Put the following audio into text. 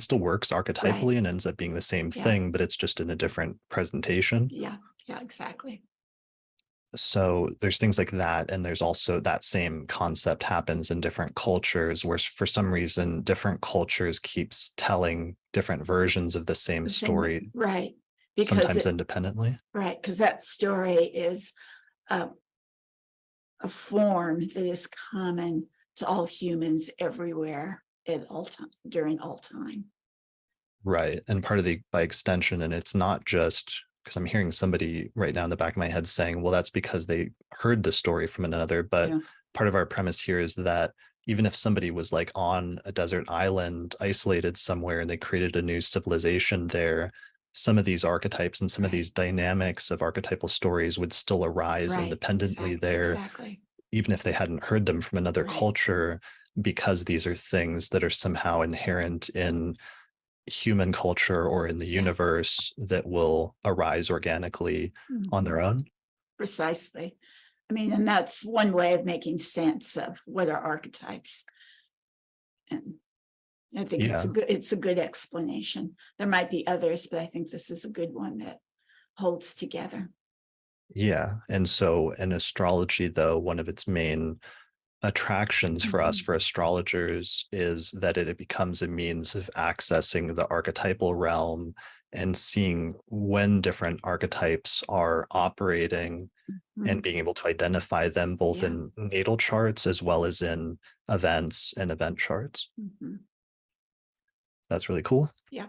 still works Right. archetypally and ends up being the same Yeah. thing, but it's just in a different presentation. Yeah. Yeah. Exactly. So there's things like that. And there's also that same concept happens in different cultures where for some reason, different cultures keeps telling different versions of the same The same. story, Right. Because sometimes it, independently. right. Because that story is a, a form that is common to all humans everywhere at all time during all time. Right. And part of the, by extension, and it's not just because I'm hearing somebody right now in the back of my head saying, well, that's because they heard the story from another. But Yeah. part of our premise here is that even if somebody was like on a desert island, isolated somewhere, and they created a new civilization there, some of these archetypes and some of Right. these dynamics of archetypal stories would still arise Right. independently there, Exactly. even if they hadn't heard them from another Right. culture, because these are things that are somehow inherent in human culture or in the Yeah. universe that will arise organically on Mhm. their own. Precisely. I mean, and that's one way of making sense of what are archetypes. And I think Yeah. it's a good explanation. There might be others, but I think this is a good one that holds together. Yeah. And so in astrology, though, one of its main attractions for us, Mhm. for astrologers, is that it becomes a means of accessing the archetypal realm and seeing when different archetypes are operating and Mhm. being able to identify them both Yeah. in natal charts as well as in events and event charts. Mhm. That's really cool. Yeah.